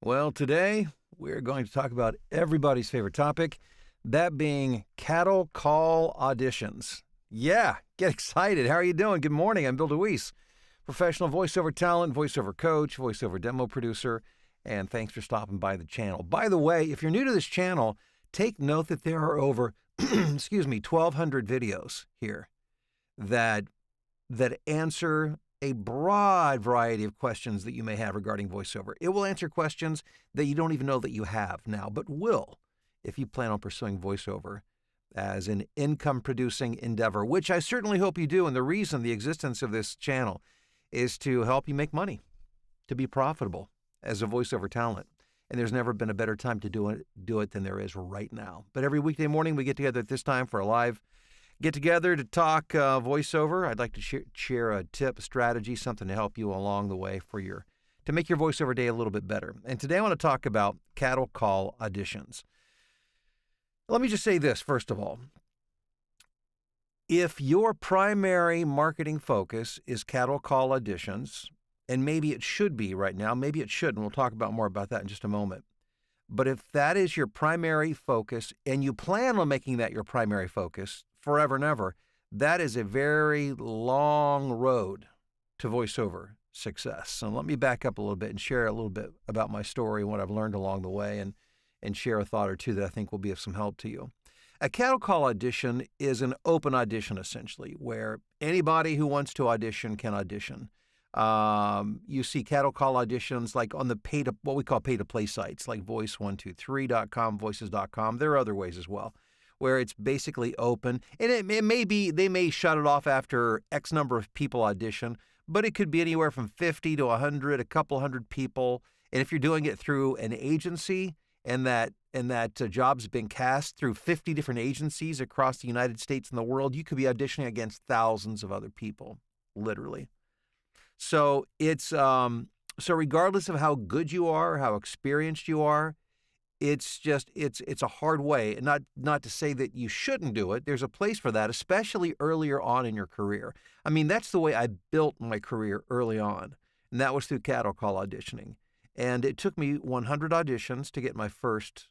Well, today we're going to talk about everybody's favorite topic, that being cattle call auditions. Yeah, get excited. How are you doing? Good morning. I'm Bill DeWeese, professional voiceover talent, voiceover coach, voiceover demo producer, and thanks for stopping by the channel. By the way, if you're new to this channel, take note that there are over, 1,200 videos here that answer a broad variety of questions that you may have regarding voiceover. It will answer questions that you don't even know that you have now, but will if you plan on pursuing voiceover as an income-producing endeavor, which I certainly hope you do. And the reason the existence of this channel is to help you make money, to be profitable as a voiceover talent. And there's never been a better time to do it than there is right now. But every weekday morning we get together at this time for a live get together to talk voiceover. I'd like to share a tip, a strategy, something to help you along the way to make your voiceover day a little bit better. And today I want to talk about cattle call auditions. Let me just say this, first of all. If your primary marketing focus is cattle call auditions, and maybe it should be right now, maybe it shouldn't, we'll talk about more about that in just a moment. But if that is your primary focus and you plan on making that your primary focus forever and ever, that is a very long road to voiceover success. So let me back up a little bit and share a little bit about my story and what I've learned along the way and share a thought or two that I think will be of some help to you. A cattle call audition is an open audition, essentially, where anybody who wants to audition can audition. You see cattle call auditions like on the what we call pay-to-play sites like voice123.com, voices.com. There are other ways as well, where it's basically open. And it may be, they may shut it off after X number of people audition, but it could be anywhere from 50 to 100, a couple hundred people. And if you're doing it through an agency and that job's been cast through 50 different agencies across the United States and the world, you could be auditioning against thousands of other people, literally. So it's so regardless of how good you are, how experienced you are, it's a hard way. And not to say that you shouldn't do it. There's a place for that, especially earlier on in your career. I mean, that's the way I built my career early on, and that was through cattle call auditioning. And it took me 100 auditions to get my first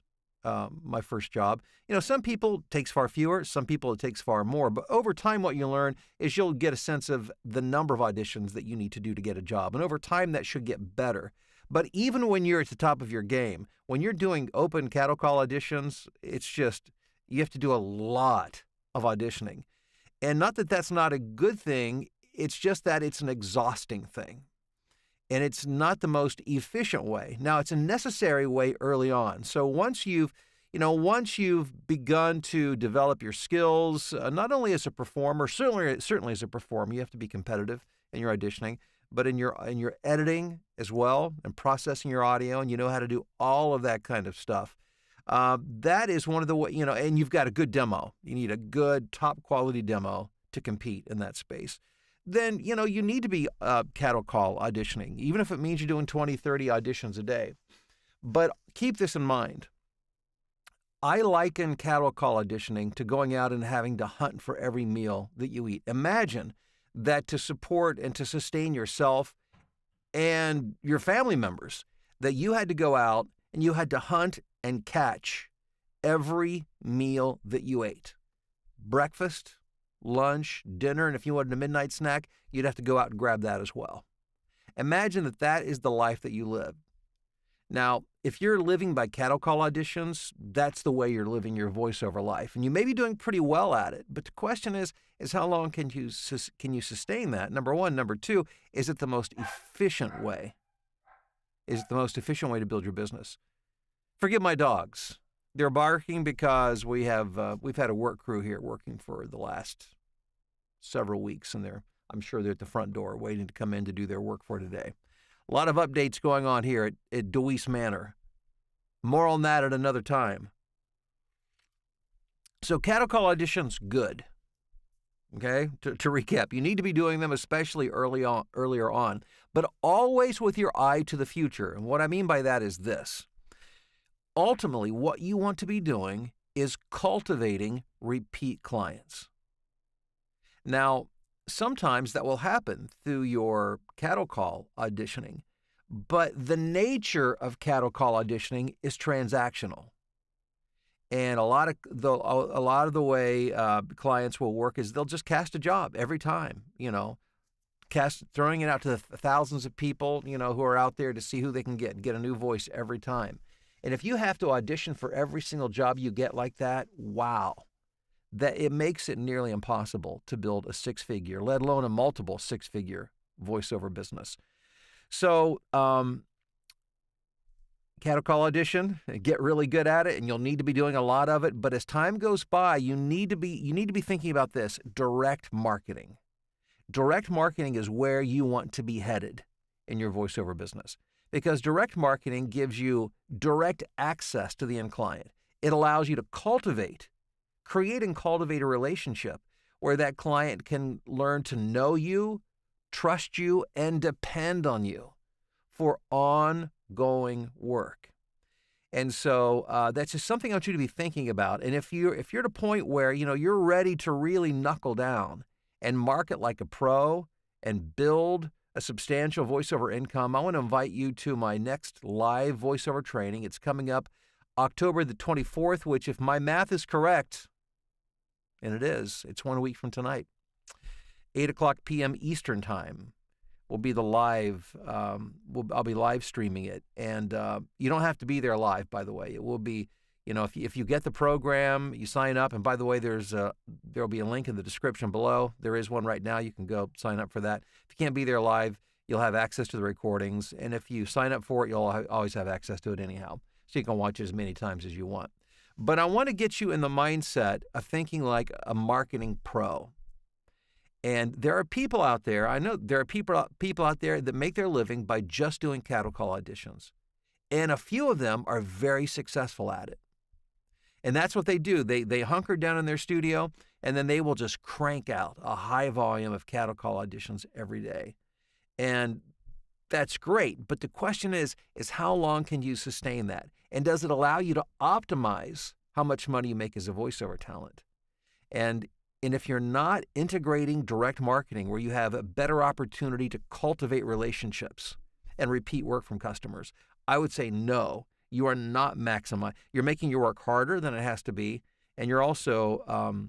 job. You know, some people it takes far fewer, some people it takes far more. But over time, what you learn is you'll get a sense of the number of auditions that you need to do to get a job. And over time, that should get better. But even when you're at the top of your game, when you're doing open cattle call auditions, it's just, you have to do a lot of auditioning. And not that that's not a good thing, it's just that it's an exhausting thing. And it's not the most efficient way. Now, it's a necessary way early on. So once you've begun to develop your skills, not only as a performer, certainly as a performer, you have to be competitive in your auditioning, but in your editing as well, and processing your audio, and you know how to do all of that kind of stuff. That is one of the and you've got a good demo. You need a good, top quality demo to compete in that space. Then, you need to be cattle call auditioning, even if it means you're doing 20, 30 auditions a day. But keep this in mind. I liken cattle call auditioning to going out and having to hunt for every meal that you eat. Imagine that to support and to sustain yourself and your family members, that you had to go out and you had to hunt and catch every meal that you ate. Breakfast, lunch, dinner, and if you wanted a midnight snack, you'd have to go out and grab that as well. Imagine that is the life that you live. Now, if you're living by cattle call auditions, that's the way you're living your voiceover life. And you may be doing pretty well at it, but the question is how long can you sustain that? Number one. Number two, is it the most efficient way? Is it the most efficient way to build your business? Forgive my dogs. They're barking because we've had a work crew here working for the last several weeks, and I'm sure they're at the front door waiting to come in to do their work for today. A lot of updates going on here at DeWeese Manor. More on that at another time. So cattle call auditions, good. Okay, to recap, you need to be doing them especially earlier on, but always with your eye to the future. And what I mean by that is this. Ultimately, what you want to be doing is cultivating repeat clients. Now, sometimes that will happen through your cattle call auditioning, But the nature of cattle call auditioning is transactional. And a lot of the way clients will work is they'll just cast a job every time, throwing it out to the thousands of people, who are out there to see who they can get a new voice every time. And if you have to audition for every single job you get like that, wow, that it makes it nearly impossible to build a six-figure, let alone a multiple six-figure voiceover business. So, cattle call audition, get really good at it, and you'll need to be doing a lot of it. But as time goes by, you need to be thinking about this: direct marketing. Direct marketing is where you want to be headed in your voiceover business, because direct marketing gives you direct access to the end client. It allows you to create and cultivate a relationship where that client can learn to know you, trust you, and depend on you for ongoing work. And so that's just something I want you to be thinking about. And if you're at a point where you're ready to really knuckle down and market like a pro and build a substantial voiceover income, I want to invite you to my next live voiceover training. It's coming up October the 24th, which, if my math is correct, and it is, it's 1 week from tonight, 8:00 p.m. Eastern Time will be the live. I'll be live streaming it, and you don't have to be there live. By the way, it will be. If you get the program, you sign up. And by the way, there'll be a link in the description below. There is one right now. You can go sign up for that. If you can't be there live, you'll have access to the recordings, and if you sign up for it, you'll always have access to it anyhow. So you can watch it as many times as you want. But I want to get you in the mindset of thinking like a marketing pro. And there are people out there, I know there are people out there that make their living by just doing cattle call auditions. And a few of them are very successful at it. And that's what they do. They hunker down in their studio, and then they will just crank out a high volume of cattle call auditions every day. And that's great. But the question is how long can you sustain that? And does it allow you to optimize how much money you make as a voiceover talent? And if you're not integrating direct marketing where you have a better opportunity to cultivate relationships and repeat work from customers, I would say no, you are not maximizing. You're making your work harder than it has to be, and you're also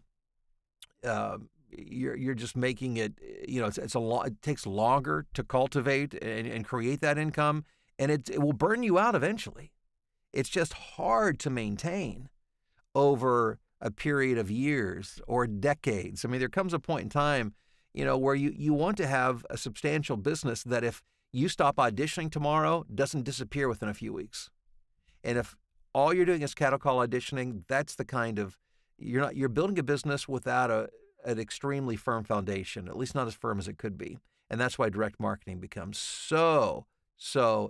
you're just making it. It takes longer to cultivate and create that income, and it will burn you out eventually. It's just hard to maintain over a period of years or decades. I mean, there comes a point in time, where you want to have a substantial business that if you stop auditioning tomorrow, doesn't disappear within a few weeks. And if all you're doing is cattle call auditioning, that's the kind of, you're building a business without an extremely firm foundation, at least not as firm as it could be. And that's why direct marketing becomes so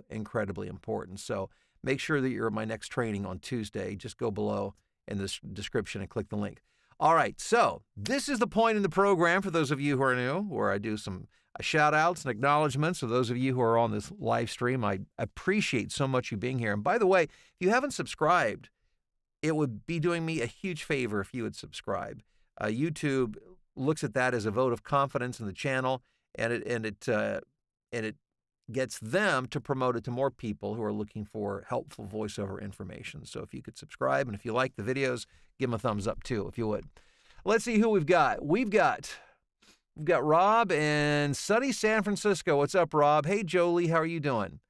incredibly important. So make sure that you're at my next training on Tuesday. Just go below in the description and click the link. All right, so this is the point in the program for those of you who are new, where I do some shout outs and acknowledgments. So those of you who are on this live stream, I appreciate so much you being here. And by the way, if you haven't subscribed, it would be doing me a huge favor if you would subscribe. YouTube looks at that as a vote of confidence in the channel, and it gets them to promote it to more people who are looking for helpful voiceover information. So if you could subscribe, and if you like the videos, give them a thumbs up too, if you would. Let's see who we've got. We've got Rob in sunny San Francisco. What's up, Rob? Hey, Jolie, how are you doing?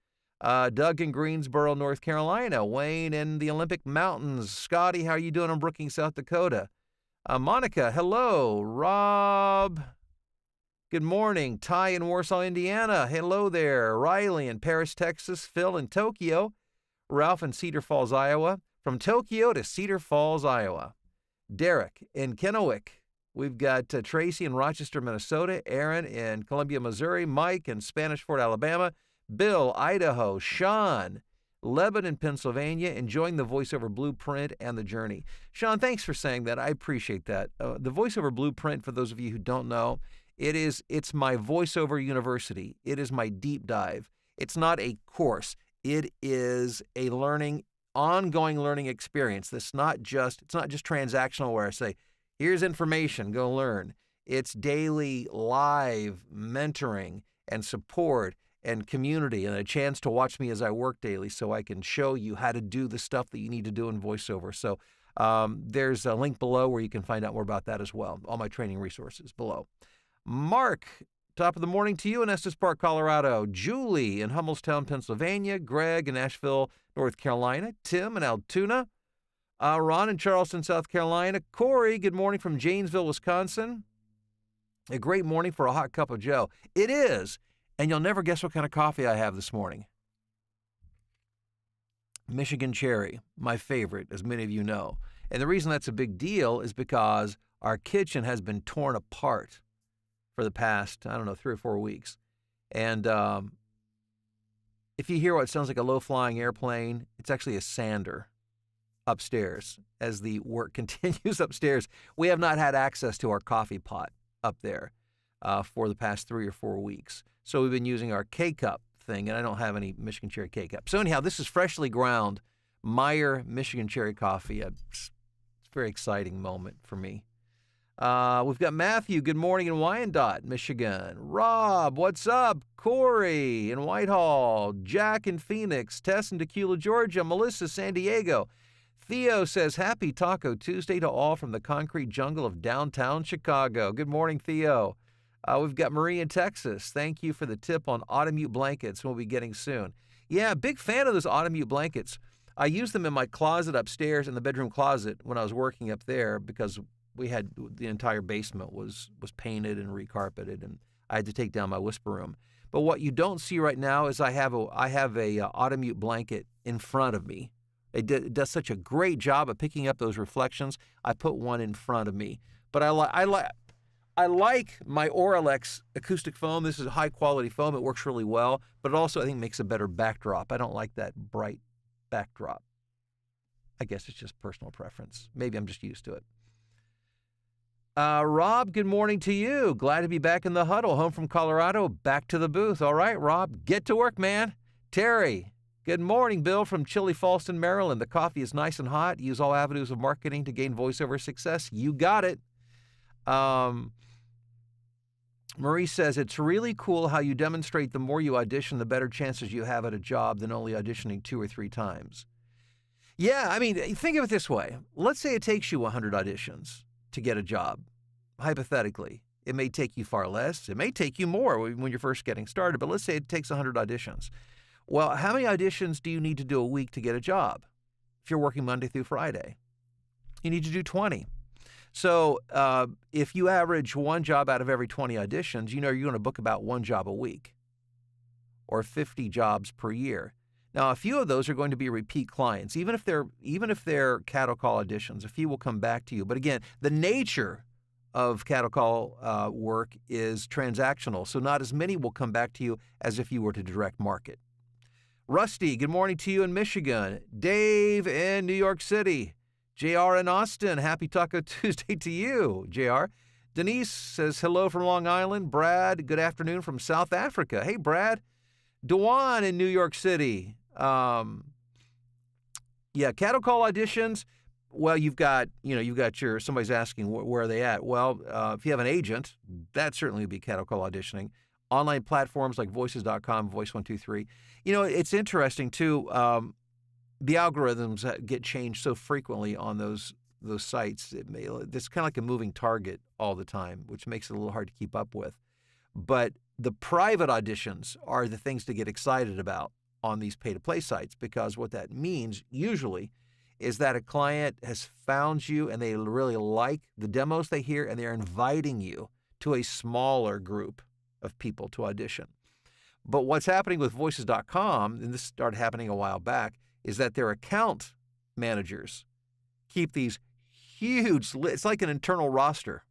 Doug in Greensboro, North Carolina. Wayne in the Olympic Mountains. Scotty, how are you doing in Brookings, South Dakota? Monica, hello. Rob, good morning. Ty in Warsaw, Indiana. Hello there. Riley in Paris, Texas. Phil in Tokyo. Ralph in Cedar Falls, Iowa. From Tokyo to Cedar Falls, Iowa. Derek in Kennewick. We've got Tracy in Rochester, Minnesota. Aaron in Columbia, Missouri. Mike in Spanish Fort, Alabama. Bill, Idaho. Sean, Lebanon, Pennsylvania, enjoying the voiceover blueprint and the journey. Sean, thanks for saying that. I appreciate that. The voiceover blueprint, for those of you who don't know, it's my voiceover university. It is my deep dive. It's not a course. It is a ongoing learning experience. It's not just transactional where I say, here's information, go learn. It's daily live mentoring and support and community and a chance to watch me as I work daily so I can show you how to do the stuff that you need to do in voiceover. So there's a link below where you can find out more about that as well. All my training resources below. Mark, top of the morning to you in Estes Park, Colorado. Julie in Hummelstown, Pennsylvania. Greg in Asheville, North Carolina. Tim in Altoona. Ron in Charleston, South Carolina. Corey, good morning from Janesville, Wisconsin. A great morning for a hot cup of joe. It is, and you'll never guess what kind of coffee I have this morning. Michigan Cherry, my favorite, as many of you know. And the reason that's a big deal is because our kitchen has been torn apart for the past, 3 or 4 weeks. And if you hear what sounds like a low-flying airplane, it's actually a sander upstairs. As the work continues upstairs, we have not had access to our coffee pot up there for the past 3 or 4 weeks. So we've been using our K-Cup thing, and I don't have any Michigan Cherry K-Cup. So anyhow, this is freshly ground Meyer Michigan Cherry coffee. It's a very exciting moment for me. We've got Matthew, good morning in Wyandotte, Michigan. Rob, what's up? Corey in Whitehall. Jack in Phoenix. Tess in Tequila, Georgia. Melissa, San Diego. Theo says, happy Taco Tuesday to all from the concrete jungle of downtown Chicago. Good morning, Theo. We've got Marie in Texas. Thank you for the tip on Automute blankets we'll be getting soon. Yeah, big fan of those Automute blankets. I used them in my closet upstairs in the bedroom closet when I was working up there because we had the entire basement was painted and recarpeted, and I had to take down my whisper room. But what you don't see right now is I have a Automute blanket in front of me. It does such a great job of picking up those reflections. I put one in front of me. But I like my Auralex acoustic foam. This is a high-quality foam. It works really well, but it also, I think, makes a better backdrop. I don't like that bright backdrop. I guess it's just personal preference. Maybe I'm just used to it. Rob, good morning to you. Glad to be back in the huddle. Home from Colorado, back to the booth. All right, Rob, get to work, man. Terry, good morning, Bill from Chilly Falston, Maryland. The coffee is nice and hot. Use all avenues of marketing to gain voiceover success. You got it. Marie says, it's really cool how you demonstrate the more you audition, the better chances you have at a job than only auditioning 2 or 3 times. Yeah, I mean, think of it this way. Let's say it takes you 100 auditions to get a job. Hypothetically, it may take you far less. It may take you more when you're first getting started, but let's say it takes 100 auditions. Well, how many auditions do you need to do a week to get a job? If you're working Monday through Friday, you need to do 20. So if you average 1 job out of every 20 auditions, you know you're going to book about 1 job a week or 50 jobs per year. Now, a few of those are going to be repeat clients. Even if they're cattle call auditions, a few will come back to you. But again, the nature of cattle call work is transactional, so not as many will come back to you as if you were to direct market. Rusty, good morning to you in Michigan. Dave in New York City. JR in Austin, happy Taco Tuesday to you, JR. Denise says hello from Long Island. Brad, good afternoon from South Africa. Hey, Brad. Dewan in New York City. Cattle call auditions. Well, you've got somebody's asking where are they at? Well, if you have an agent, that certainly would be cattle call auditioning. Online platforms like voices.com, Voice123. It's interesting too. The algorithms get changed so frequently on those sites. It's kind of like a moving target all the time, which makes it a little hard to keep up with. But the private auditions are the things to get excited about on these pay-to-play sites, because what that means usually is that a client has found you and they really like the demos they hear, and they're inviting you to a smaller group of people to audition. But what's happening with Voices.com, and this started happening a while back, is that their account managers keep these huge, it's like an internal roster,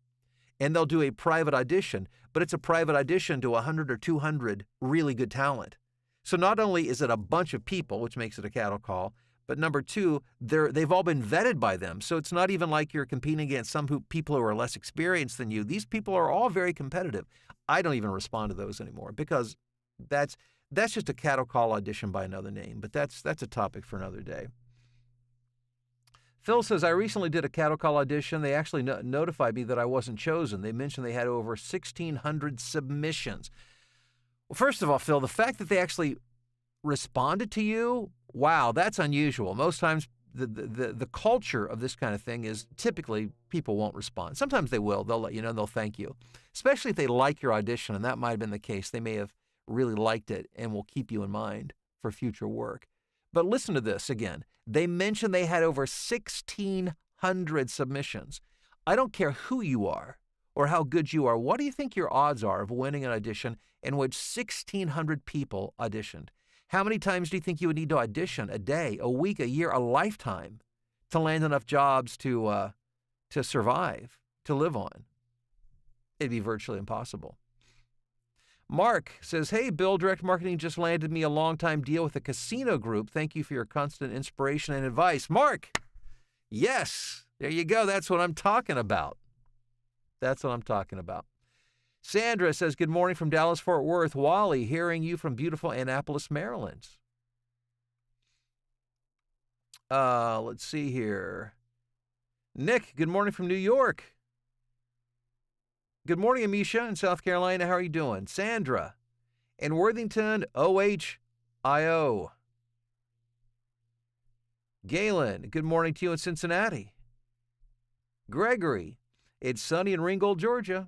and they'll do a private audition, but it's a private audition to 100 or 200 really good talent. So not only is it a bunch of people, which makes it a cattle call, but number 2, they've all been vetted by them. So it's not even like you're competing against people who are less experienced than you. These people are all very competitive. I don't even respond to those anymore because that's just a cattle call audition by another name, but that's a topic for another day. Phil says, I recently did a cattle call audition. They actually notified me that I wasn't chosen. They mentioned they had over 1,600 submissions. Well, first of all, Phil, the fact that they actually responded to you, wow, that's unusual. Most times the culture of this kind of thing is typically people won't respond. Sometimes they will. They'll let you know and they'll thank you, especially if they like your audition, and that might have been the case. They may have really liked it and will keep you in mind for future work. But listen to this again. They mentioned they had over 1,600 submissions. I don't care who you are or how good you are. What do you think your odds are of winning an audition in which 1,600 people auditioned? How many times do you think you would need to audition a day, a week, a year, a lifetime to land enough jobs to survive, to live on? It'd be virtually impossible. Mark says, hey, Bill, direct marketing just landed me a long-time deal with a casino group. Thank you for your constant inspiration and advice. Mark, yes, there you go. That's what I'm talking about. That's what I'm talking about. Sandra says, good morning from Dallas-Fort Worth. Wally, hearing you from beautiful Annapolis, Maryland. Let's see here. Nick, good morning from New York. Good morning, Amisha in South Carolina. How are you doing? Sandra in Worthington, OHIO. Galen, good morning to you in Cincinnati. Gregory, it's sunny in Ringgold, Georgia.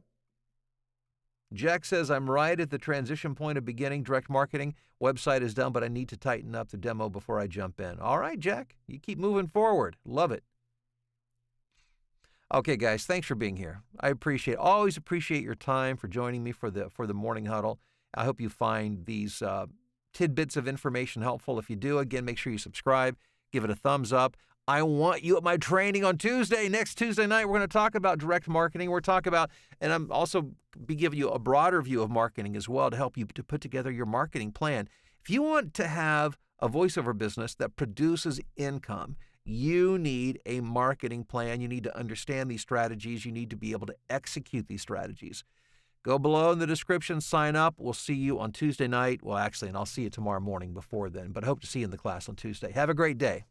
Jack says, I'm right at the transition point of beginning direct marketing. Website is done, but I need to tighten up the demo before I jump in. All right, Jack, you keep moving forward. Love it. Okay, guys, thanks for being here. I always appreciate your time for joining me for the morning huddle. I hope you find these tidbits of information helpful. If you do, again, make sure you subscribe, give it a thumbs up. I want you at my training on Tuesday. Next Tuesday night, we're going to talk about direct marketing. We're talking about, and I'm also be giving you a broader view of marketing as well to help you to put together your marketing plan. If you want to have a voiceover business that produces income, you need a marketing plan. You need to understand these strategies. You need to be able to execute these strategies. Go below in the description, sign up. We'll see you on Tuesday night. Well, actually, and I'll see you tomorrow morning before then, but I hope to see you in the class on Tuesday. Have a great day.